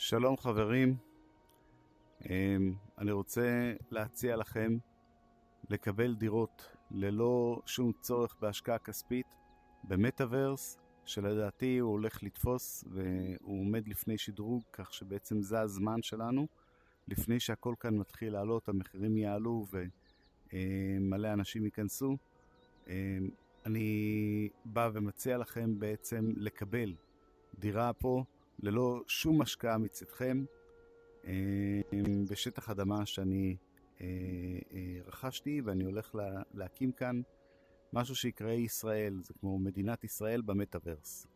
שלום חברים, אני רוצה להציע לכם לקבל דירות ללא שום צורך בהשקעה כספית במטאברס, שלדעתי הוא הולך לתפוס והוא עומד לפני שדרוג, כך שבעצם זה הזמן שלנו, לפני שהכל כאן מתחיל לעלות, המחירים יעלו ומלא אנשים ייכנסו. אני בא ומציע לכם בעצם לקבל דירה פה ללא שום השקעה מצדכם, בשטח אדמה שאני רכשתי, ואני הולך להקים כאן משהו שיקרא ישראל. זה כמו מדינת ישראל במטאברס.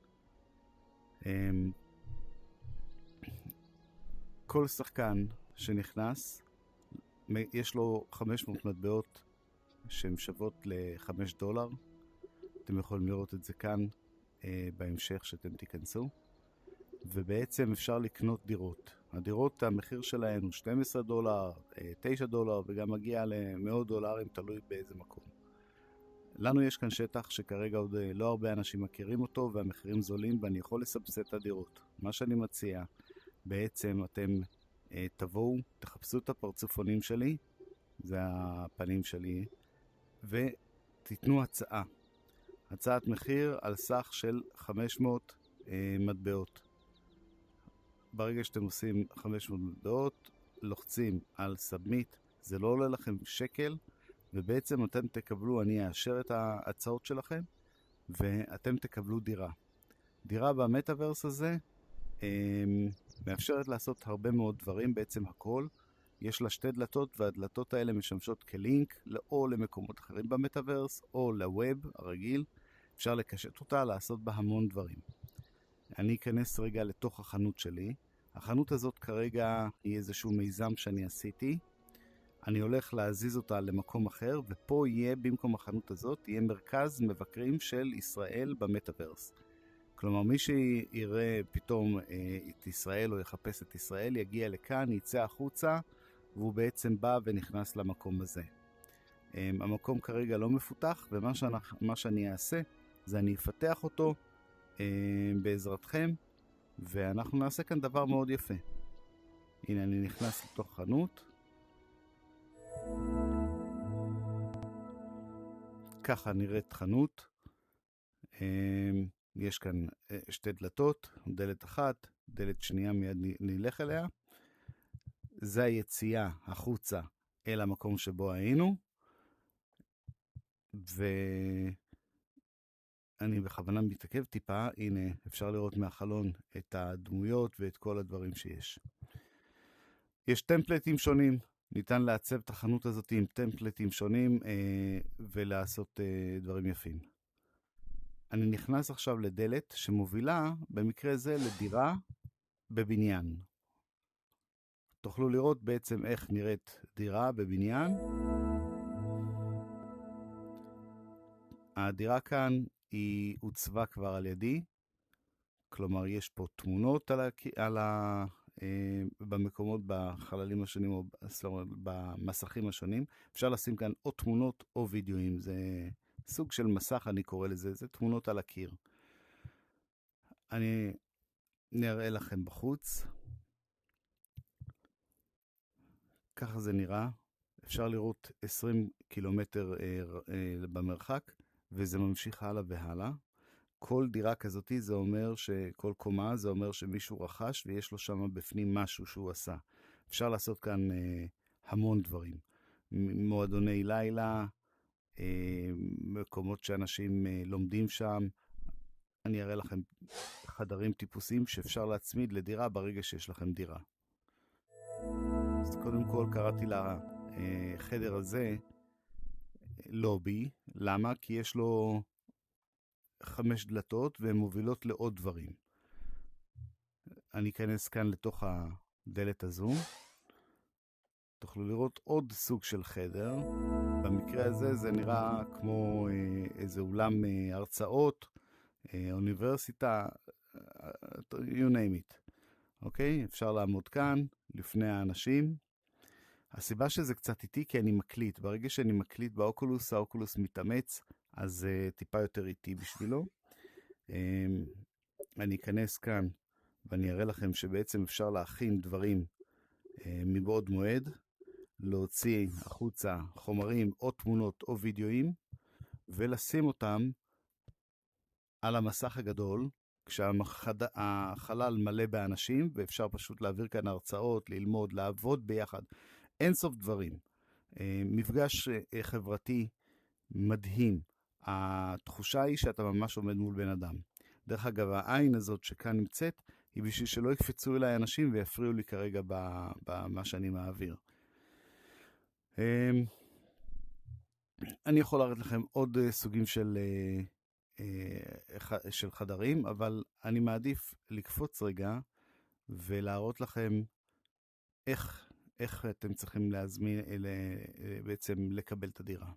כל שחקן שנכנס, יש לו 500 מטבעות שהן שוות $5. אתם יכולים לראות את זה כאן בהמשך שאתם תיכנסו. ובעצם אפשר לקנות דירות. הדירות, המחיר שלהן הוא $12, $9, וגם מגיע למאות דולרים, תלוי באיזה מקום. לנו יש כאן שטח שכרגע עוד לא הרבה אנשים מכירים אותו, והמחירים זולים, ואני יכול לסבסד את הדירות. מה שאני מציע, בעצם אתם תבואו, תחפשו את הפרצופונים שלי, זה הפנים שלי, ותיתנו הצעת מחיר על סך של 500 מטבעות. ברגע שאתם עושים 500 מטבעות, לוחצים על סאבמיט, זה לא עולה לכם שקל, ובעצם אתם תקבלו, אני אאשר את ההצעות שלכם, ואתם תקבלו דירה. דירה במטאברס הזה מאפשרת לעשות הרבה מאוד דברים, בעצם הכל. יש לה 2 דלתות, והדלתות האלה משמשות כלינק, או למקומות אחרים במטאברס, או לווב הרגיל. אפשר לקשט אותה, לעשות בה המון דברים. אני אכנס רגע לתוך החנות שלי. החנות הזאת כרגע היא איזשהו מיזם שאני עשיתי. אני הולך להזיז אותה למקום אחר, ופה יהיה, במקום החנות הזאת, יהיה מרכז מבקרים של ישראל במטאברס. כלומר, מי שיראה פתאום את ישראל או יחפש את ישראל, יגיע לכאן, יצא החוצה, והוא בעצם בא ונכנס למקום הזה. המקום כרגע לא מפותח, ומה שאני אעשה, זה אני אפתח אותו בעזרתכם, ואנחנו נעשה כאן דבר מאוד יפה. הנה, אני נכנס לתוך חנות. ככה נראית חנות. יש כאן 2 דלתות, דלת אחת, דלת שנייה מיד נלך אליה. זה היציאה החוצה אל המקום שבו היינו. אני בכוונה מתעכב טיפה, הנה אפשר לראות מהחלון את הדמויות ואת כל הדברים שיש. יש טמפלטים שונים, ניתן לעצב את החנות הזאת עם טמפלטים שונים ולעשות דברים יפים. אני נכנס עכשיו לדלת שמובילה במקרה זה לדירה בבניין. תוכלו לראות בעצם איך נראית דירה בבניין. הדירה כאן היא הוצבה כבר על ידי, כלומר יש פה תמונות במקומות, בחללים השונים או במסכים השונים. אפשר לשים כאן או תמונות או וידאוים, זה סוג של מסך אני קורא לזה, זה תמונות על הקיר. אני נראה לכם בחוץ. ככה זה נראה. אפשר לראות 20 קילומטר במרחק, וזה ממשיך הלאה והלאה. כל דירה כזאת זה אומר שכל קומה זה אומר שמישהו רכש ויש לו שם בפנים משהו שהוא עשה. אפשר לעשות כאן המון דברים. מועדוני לילה, מקומות שאנשים לומדים שם. אני אראה לכם חדרים טיפוסיים שאפשר להצמיד לדירה ברגע שיש לכם דירה. אז קודם כל קראתי לחדר הזה לובי. למה? כי יש לו 5 דלתות והן מובילות לעוד דברים. אני אכנס כאן לתוך הדלת הזו. תוכלו לראות עוד סוג של חדר. במקרה הזה זה נראה כמו איזה אולם הרצאות, אוניברסיטה, you name it. אוקיי? אפשר לעמוד כאן לפני האנשים. הסיבה שזה קצת איטי כי אני מקליט. ברגע שאני מקליט באוקולוס, האוקולוס מתאמץ, אז טיפה יותר איטי בשבילו. אני אכנס כאן ואני אראה לכם שבעצם אפשר להכין דברים מבעוד מועד, להוציא החוצה חומרים או תמונות או וידאוים, ולשים אותם על המסך הגדול, כשהחלל מלא באנשים, ואפשר פשוט להעביר כאן הרצאות, ללמוד, לעבוד ביחד. אין סוף דברים. מפגש חברתי מדהים. התחושה היא שאתה ממש עומד מול בן אדם. דרך אגב, העין הזאת שכאן נמצאת, היא בשביל שלא יקפצו אליי אנשים ויפריעו לי כרגע במה שאני מעביר. אני יכול להראות לכם עוד סוגים של חדרים, אבל אני מעדיף לקפוץ רגע ולהראות לכם איך אתם צריכים להזמין, בעצם לקבל את הדירה.